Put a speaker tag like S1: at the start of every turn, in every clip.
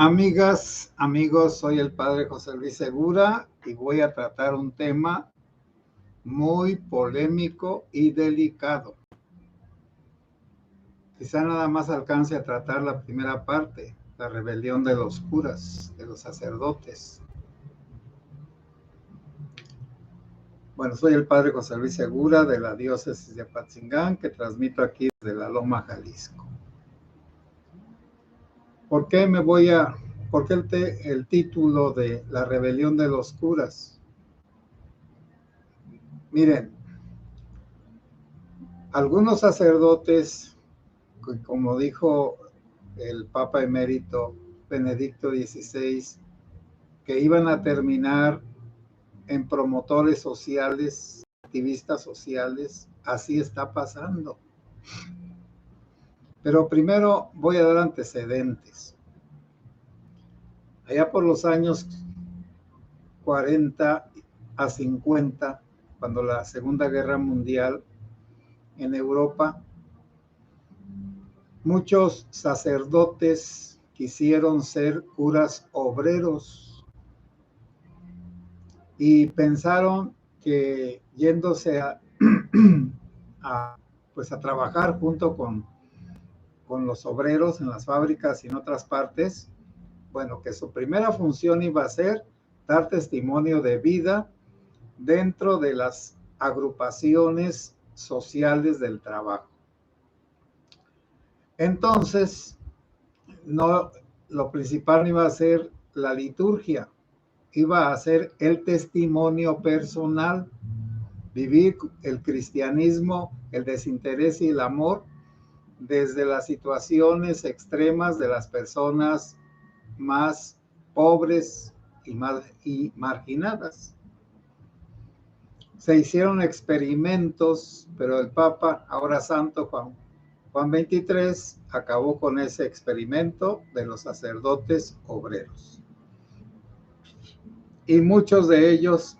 S1: Amigas, amigos, soy el padre José Luis Segura y voy a tratar un tema muy polémico y delicado. Quizá nada más alcance a tratar la primera parte, la rebelión de los curas, de los sacerdotes. Bueno, soy el padre José Luis Segura de la diócesis de Apatzingán, que transmito aquí desde la Loma, Jalisco. ¿Por qué el título de la rebelión de los curas? Miren, algunos sacerdotes, como dijo el Papa emérito Benedicto XVI, que iban a terminar en promotores sociales, activistas sociales, así está pasando. Pero primero voy a dar antecedentes. Allá por los años 40 a 50, cuando la Segunda Guerra Mundial en Europa, muchos sacerdotes quisieron ser curas obreros y pensaron que yéndose a trabajar junto con los obreros en las fábricas y en otras partes, bueno, que su primera función iba a ser dar testimonio de vida dentro de las agrupaciones sociales del trabajo. Entonces, lo principal no iba a ser la liturgia, iba a ser el testimonio personal, vivir el cristianismo, el desinterés y el amor desde las situaciones extremas de las personas más pobres y marginadas. Se hicieron experimentos, pero el Papa, ahora Santo Juan XXIII, acabó con ese experimento de los sacerdotes obreros. Y muchos de ellos,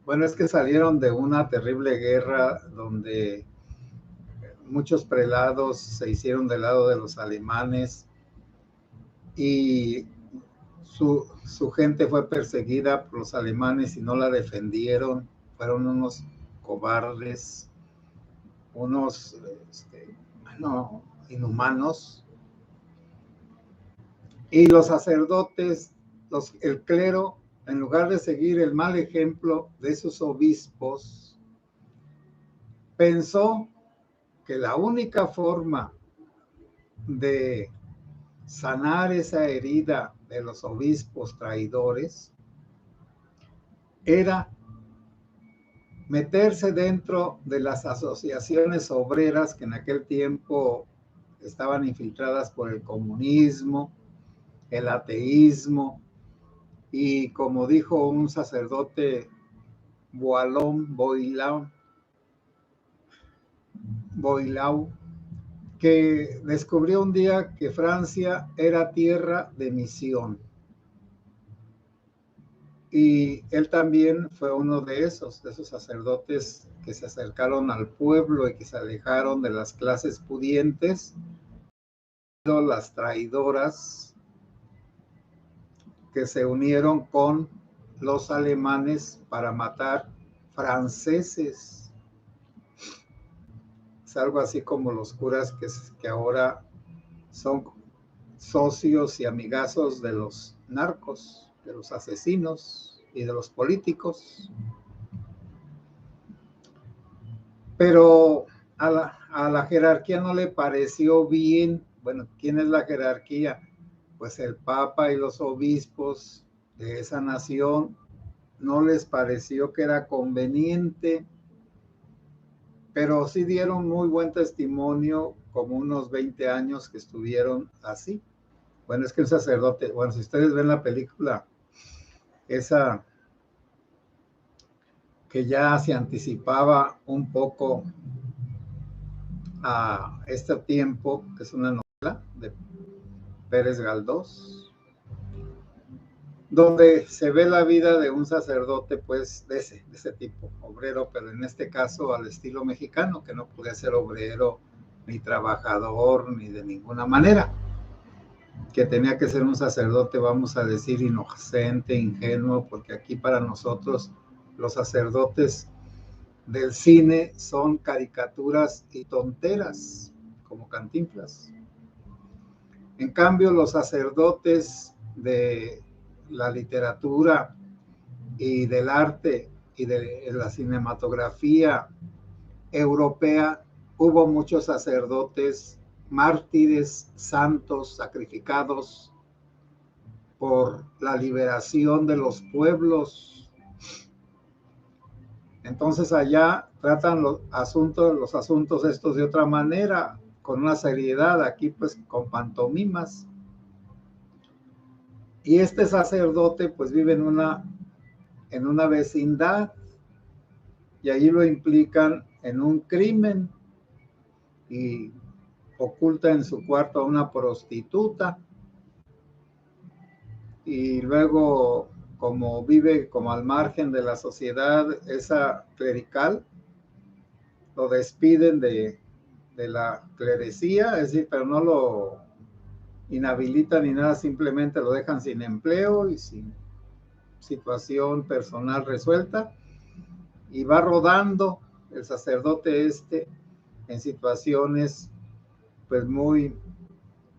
S1: bueno, es que salieron de una terrible guerra donde muchos prelados se hicieron del lado de los alemanes y su gente fue perseguida por los alemanes y no la defendieron. Fueron unos cobardes, unos inhumanos. Y los sacerdotes, el clero, en lugar de seguir el mal ejemplo de sus obispos, pensó que la única forma de sanar esa herida de los obispos traidores era meterse dentro de las asociaciones obreras que en aquel tiempo estaban infiltradas por el comunismo, el ateísmo, y como dijo un sacerdote Boileau, que descubrió un día que Francia era tierra de misión. Y él también fue uno de esos sacerdotes que se acercaron al pueblo y que se alejaron de las clases pudientes, las traidoras que se unieron con los alemanes para matar franceses. Es algo así como los curas que ahora son socios y amigazos de los narcos, de los asesinos y de los políticos. Pero a la jerarquía no le pareció bien. Bueno, ¿quién es la jerarquía? Pues el Papa y los obispos de esa nación. No les pareció que era conveniente, pero sí dieron muy buen testimonio, como unos 20 años que estuvieron así. Bueno, es que el sacerdote, bueno, si ustedes ven la película, esa que ya se anticipaba un poco a este tiempo, que es una novela de Pérez Galdós, donde se ve la vida de un sacerdote, pues, de ese tipo, obrero, pero en este caso al estilo mexicano, que no podía ser obrero, ni trabajador, ni de ninguna manera. que tenía que ser un sacerdote, vamos a decir, inocente, ingenuo, porque aquí para nosotros los sacerdotes del cine son caricaturas y tonteras, como Cantinflas. En cambio, los sacerdotes de la literatura y del arte y de la cinematografía europea, hubo muchos sacerdotes mártires, santos, sacrificados por la liberación de los pueblos. Entonces allá tratan los asuntos estos de otra manera, con una seriedad, aquí pues con pantomimas. Y este sacerdote pues vive en una vecindad y allí lo implican en un crimen y oculta en su cuarto a una prostituta. Y luego, como vive como al margen de la sociedad esa clerical, lo despiden de la clerecía, es decir, pero no lo inhabilitan ni nada, simplemente lo dejan sin empleo y sin situación personal resuelta, y va rodando el sacerdote en situaciones pues muy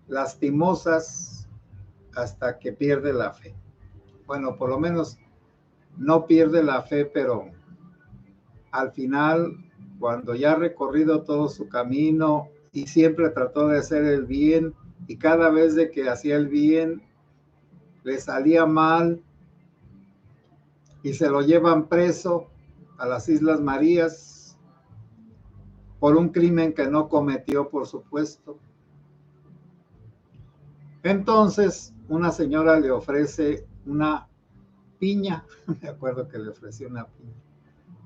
S1: lastimosas hasta que pierde la fe. Bueno, por lo menos no pierde la fe, pero al final, cuando ya ha recorrido todo su camino y siempre trató de hacer el bien, y cada vez de que hacía el bien le salía mal y se lo llevan preso a las Islas Marías por un crimen que no cometió, por supuesto. Entonces, una señora le ofrece una piña, me acuerdo que le ofreció una piña,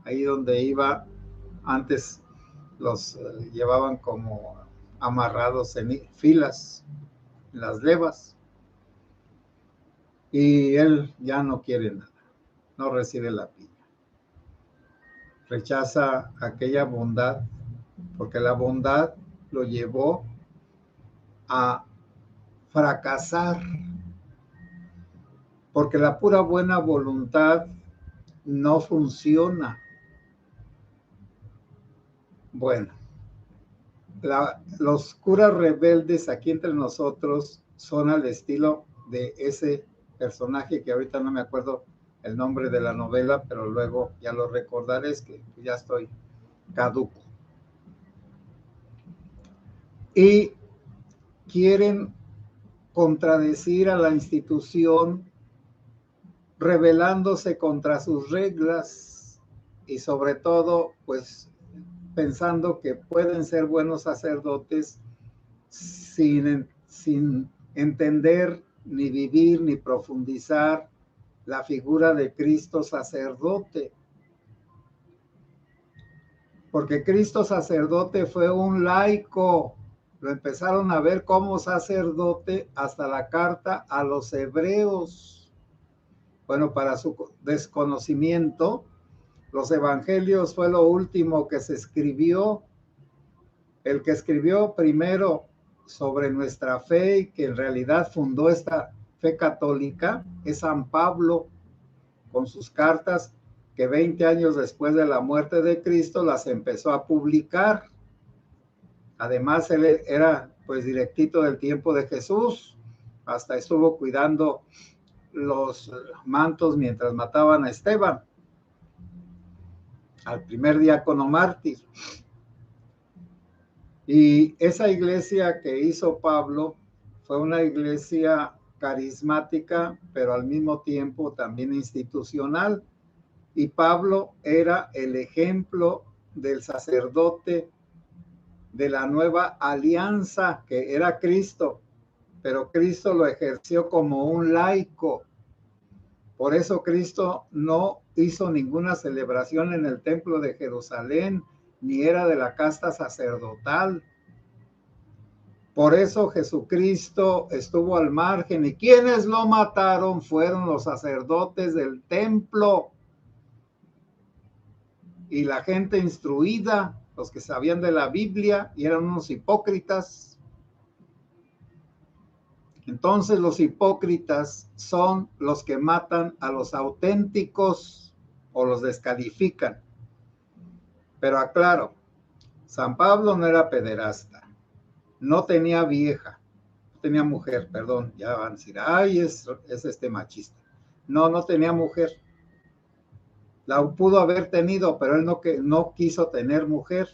S1: ahí donde iba antes los llevaban como amarrados en filas, en las levas, y él ya no quiere nada, no recibe la piña, rechaza aquella bondad, porque la bondad lo llevó a fracasar, porque la pura buena voluntad no funciona. Bueno, los curas rebeldes aquí entre nosotros son al estilo de ese personaje que ahorita no me acuerdo el nombre de la novela, pero luego ya lo recordaré, es que ya estoy caduco. Y quieren contradecir a la institución rebelándose contra sus reglas y sobre todo pues pensando que pueden ser buenos sacerdotes sin entender ni vivir ni profundizar la figura de Cristo sacerdote. Porque Cristo sacerdote fue un laico, lo empezaron a ver como sacerdote hasta la carta a los hebreos. Bueno, para su desconocimiento, los evangelios fue lo último que se escribió. El que escribió primero sobre nuestra fe y que en realidad fundó esta fe católica es San Pablo, con sus cartas que 20 años después de la muerte de Cristo las empezó a publicar. Además, él era pues directito del tiempo de Jesús, hasta estuvo cuidando los mantos mientras mataban a Esteban, al primer diácono mártir. Y esa iglesia que hizo Pablo fue una iglesia carismática, pero al mismo tiempo también institucional. Y Pablo era el ejemplo del sacerdote de la nueva alianza, que era Cristo, pero Cristo lo ejerció como un laico. Por eso Cristo no hizo ninguna celebración en el templo de Jerusalén, ni era de la casta sacerdotal. Por eso Jesucristo estuvo al margen, y quienes lo mataron fueron los sacerdotes del templo y la gente instruida, los que sabían de la Biblia, y eran unos hipócritas. Entonces los hipócritas son los que matan a los auténticos o los descalifican. Pero aclaro, San Pablo no era pederasta, no tenía vieja, no tenía mujer, perdón, ya van a decir, ay, es machista. No, no tenía mujer. La pudo haber tenido, pero él no quiso tener mujer.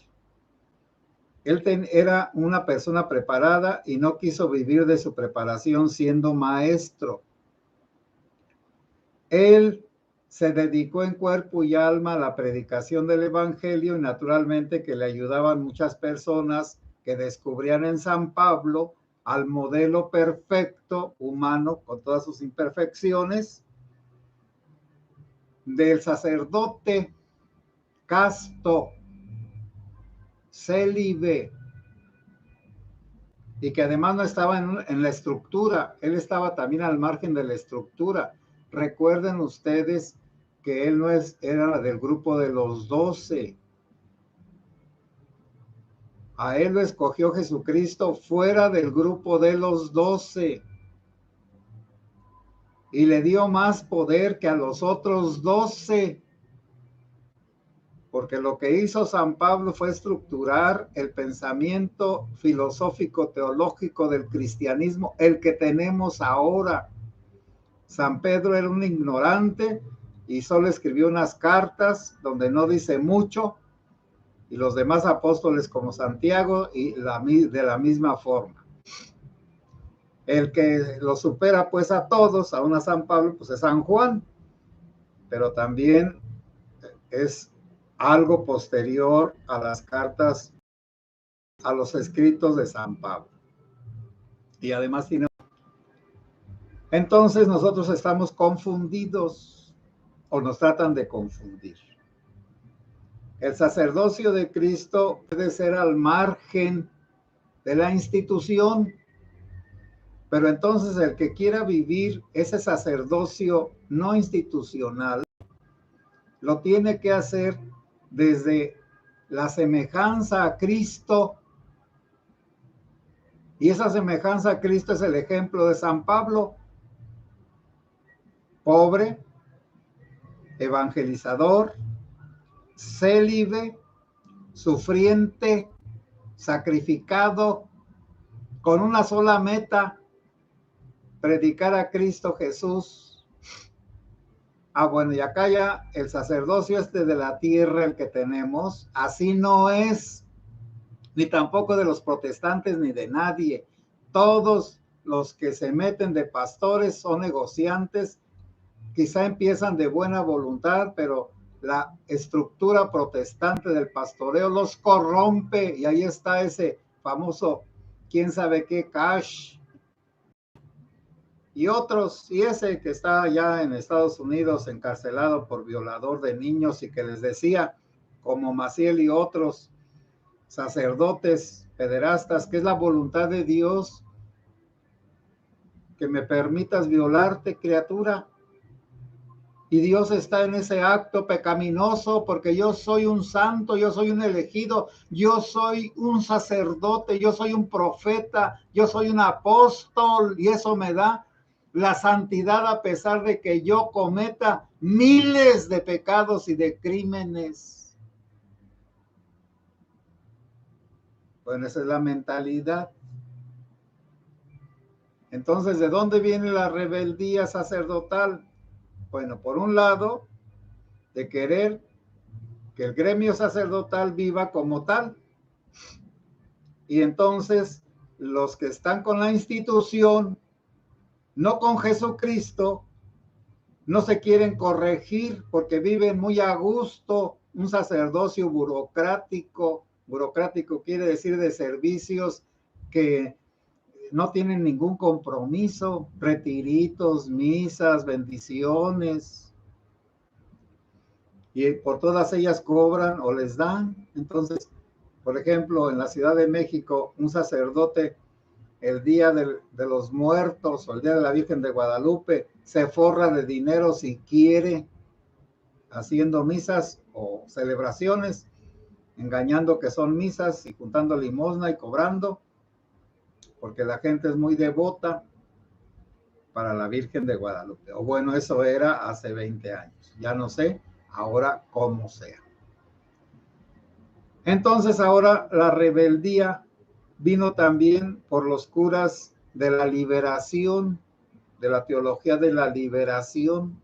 S1: Él era una persona preparada y no quiso vivir de su preparación siendo maestro. Él se dedicó en cuerpo y alma a la predicación del evangelio y naturalmente que le ayudaban muchas personas que descubrían en San Pablo al modelo perfecto humano con todas sus imperfecciones del sacerdote casto, célibe, y que además no estaba en la estructura, él estaba también al margen de la estructura. Recuerden ustedes que él no era del grupo de los 12. A él lo escogió Jesucristo fuera del grupo de los 12 y le dio más poder que a los otros 12. Porque lo que hizo San Pablo fue estructurar el pensamiento filosófico teológico del cristianismo, el que tenemos ahora. San Pedro era un ignorante y solo escribió unas cartas donde no dice mucho, y los demás apóstoles como Santiago y de la misma forma. El que lo supera pues a todos, aún a San Pablo, pues es San Juan, pero también es algo posterior a las cartas, a los escritos de San Pablo. Y además tiene... Entonces nosotros estamos confundidos o nos tratan de confundir. El sacerdocio de Cristo puede ser al margen de la institución, pero entonces el que quiera vivir ese sacerdocio no institucional lo tiene que hacer desde la semejanza a Cristo, y esa semejanza a Cristo es el ejemplo de San Pablo, pobre, evangelizador, célibe, sufriente, sacrificado, con una sola meta: predicar a Cristo Jesús. Bueno, y acá ya el sacerdocio de la tierra, el que tenemos, así no es, ni tampoco de los protestantes ni de nadie. Todos los que se meten de pastores son negociantes, quizá empiezan de buena voluntad, pero la estructura protestante del pastoreo los corrompe, y ahí está ese famoso quién sabe qué Cash y otros, y ese que está allá en Estados Unidos encarcelado por violador de niños y que les decía, como Maciel y otros sacerdotes pederastas, que es la voluntad de Dios que me permitas violarte, criatura. Y Dios está en ese acto pecaminoso porque yo soy un santo, yo soy un elegido, yo soy un sacerdote, yo soy un profeta, yo soy un apóstol, y eso me da la santidad a pesar de que yo cometa miles de pecados y de crímenes. Bueno, esa es la mentalidad. Entonces, ¿de dónde viene la rebeldía sacerdotal? Bueno, por un lado, de querer que el gremio sacerdotal viva como tal. Y entonces, los que están con la institución, no con Jesucristo, no se quieren corregir porque viven muy a gusto un sacerdocio burocrático. Burocrático quiere decir de servicios que no tienen ningún compromiso, retiritos, misas, bendiciones, y por todas ellas cobran o les dan. Entonces, por ejemplo, en la Ciudad de México, un sacerdote el día de los muertos o el día de la Virgen de Guadalupe se forra de dinero si quiere, haciendo misas o celebraciones, engañando que son misas y juntando limosna y cobrando, porque la gente es muy devota. para la Virgen de Guadalupe. O bueno, eso era hace 20 años. Ya no sé ahora cómo sea. Entonces ahora la rebeldía vino también por los curas de la liberación, de la teología de la liberación.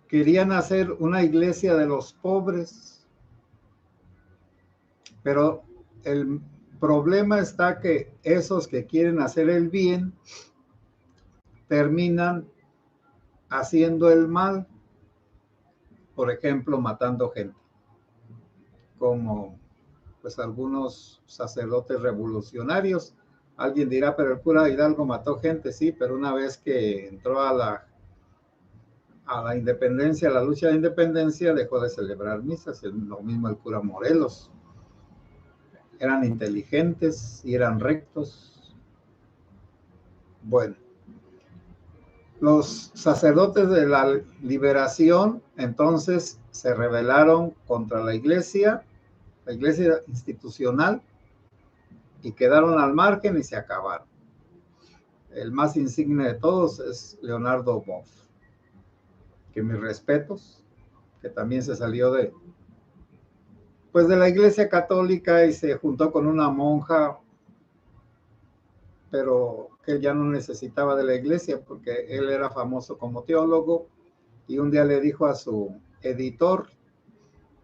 S1: Querían hacer una iglesia de los pobres, pero el problema está que esos que quieren hacer el bien terminan haciendo el mal, por ejemplo, matando gente, como pues algunos sacerdotes revolucionarios. Alguien dirá, pero el cura Hidalgo mató gente, sí, pero una vez que entró a la independencia, a la lucha de independencia, dejó de celebrar misas. Lo mismo el cura Morelos. Eran inteligentes y eran rectos. Bueno, los sacerdotes de la liberación entonces se rebelaron contra la iglesia institucional, y quedaron al margen y se acabaron. El más insigne de todos es Leonardo Boff, que mis respetos, que también se salió de la iglesia católica y se juntó con una monja, pero que ya no necesitaba de la iglesia porque él era famoso como teólogo, y un día le dijo a su editor,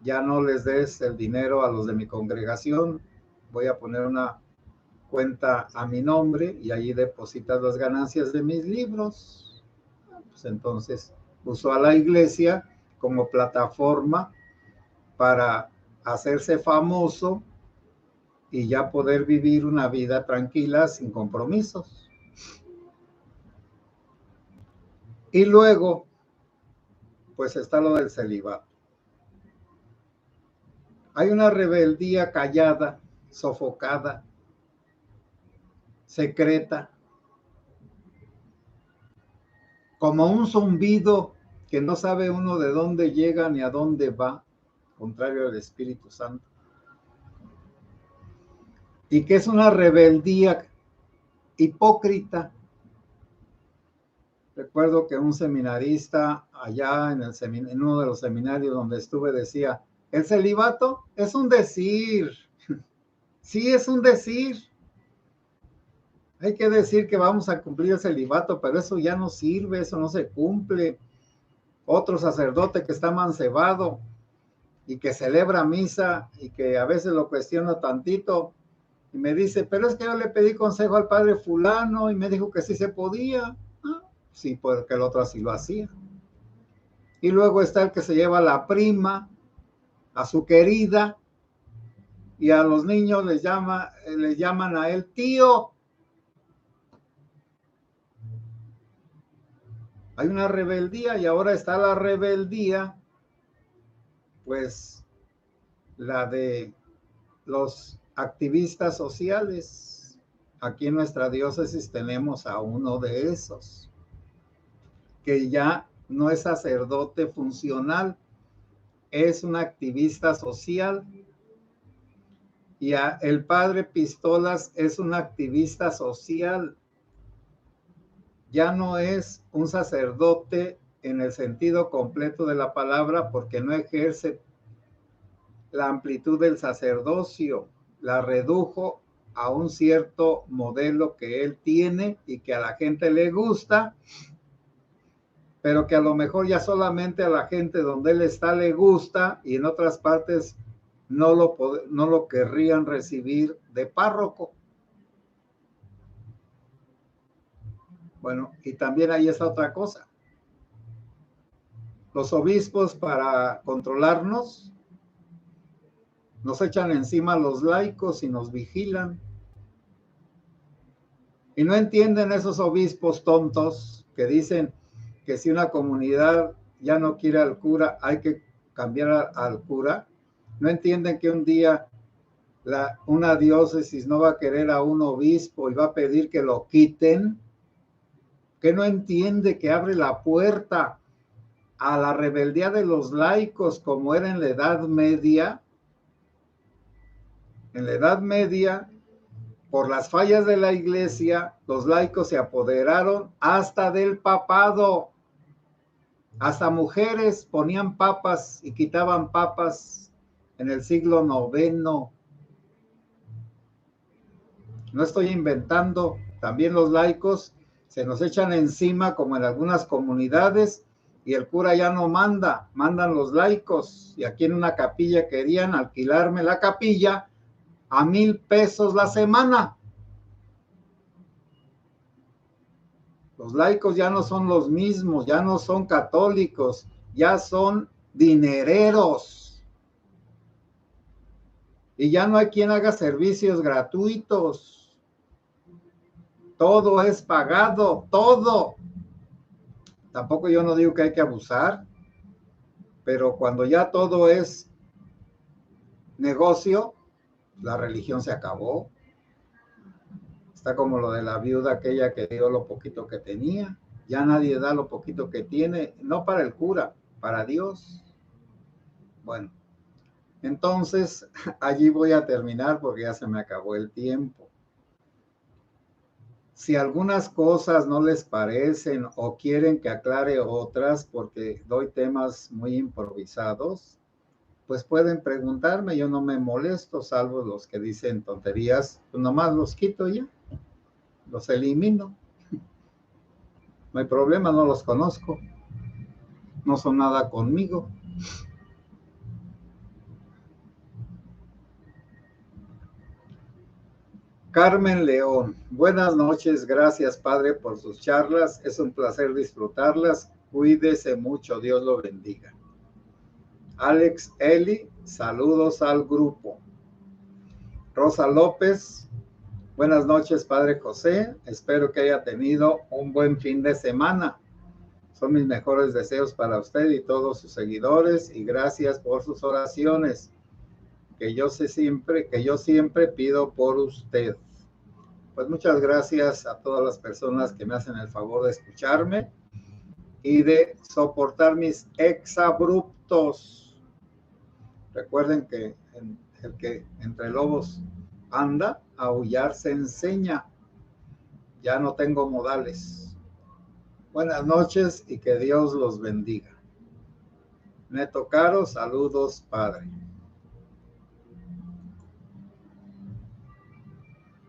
S1: ya no les des el dinero a los de mi congregación, voy a poner una cuenta a mi nombre y allí depositas las ganancias de mis libros. Pues entonces usó a la iglesia como plataforma para hacerse famoso y ya poder vivir una vida tranquila sin compromisos. Y luego, pues está lo del celibato. Hay una rebeldía callada, sofocada, secreta, como un zumbido que no sabe uno de dónde llega ni a dónde va, contrario al Espíritu Santo. Y que es una rebeldía hipócrita. Recuerdo que un seminarista allá en uno de los seminarios donde estuve decía, el celibato es un decir. Sí, es un decir. Hay que decir que vamos a cumplir el celibato, pero eso ya no sirve, eso no se cumple. Otro sacerdote que está mancebado y que celebra misa y que a veces lo cuestiona tantito y me dice, pero es que yo le pedí consejo al padre fulano y me dijo que sí se podía. Ah, sí, porque el otro así lo hacía. Y luego está el que se lleva a la prima, a su querida, y a los niños les llaman a él tío. Hay una rebeldía y ahora está la rebeldía, pues la de los activistas sociales. Aquí en nuestra diócesis tenemos a uno de esos, que ya no es sacerdote funcional, es un activista social. Y el padre Pistolas es un activista social. Ya no es un sacerdote en el sentido completo de la palabra porque no ejerce la amplitud del sacerdocio, la redujo a un cierto modelo que él tiene y que a la gente le gusta, pero que a lo mejor ya solamente a la gente donde él está le gusta y en otras partes no lo querrían recibir de párroco. Bueno, y también ahí está otra cosa. Los obispos, para controlarnos, nos echan encima a los laicos y nos vigilan. Y no entienden esos obispos tontos que dicen que si una comunidad ya no quiere al cura, hay que cambiar al cura. No entienden que un día una diócesis no va a querer a un obispo y va a pedir que lo quiten. Que no entiende que abre la puerta a la rebeldía de los laicos como era en la Edad Media. En la Edad Media, por las fallas de la iglesia, los laicos se apoderaron hasta del papado. Hasta mujeres ponían papas y quitaban papas en el siglo IX. No estoy inventando. También los laicos se nos echan encima, como en algunas comunidades, y el cura ya no manda, mandan los laicos. Y aquí en una capilla querían alquilarme la capilla a 1,000 pesos la semana. Los laicos ya no son los mismos, ya no son católicos, ya son dinereros. Y ya no hay quien haga servicios gratuitos. Todo es pagado, todo. Tampoco yo no digo que hay que abusar, pero cuando ya todo es negocio, la religión se acabó. Está como lo de la viuda aquella que dio lo poquito que tenía. Ya nadie da lo poquito que tiene, no para el cura, para Dios. Bueno, entonces allí voy a terminar porque ya se me acabó el tiempo. Si algunas cosas no les parecen o quieren que aclare otras, porque doy temas muy improvisados, pues pueden preguntarme, yo no me molesto, salvo los que dicen tonterías, pues nomás los quito ya, los elimino. No hay problema, no los conozco, no son nada conmigo. Carmen León, buenas noches, gracias Padre por sus charlas, es un placer disfrutarlas, cuídese mucho, Dios lo bendiga. Alex Eli, saludos al grupo. Rosa López, buenas noches Padre José, espero que haya tenido un buen fin de semana. Son mis mejores deseos para usted y todos sus seguidores y gracias por sus oraciones que yo siempre pido por usted. Pues muchas gracias a todas las personas que me hacen el favor de escucharme y de soportar mis exabruptos. Recuerden que el que entre lobos anda, a aullar se enseña. Ya no tengo modales. Buenas noches y que Dios los bendiga. Neto Caro, saludos, Padre.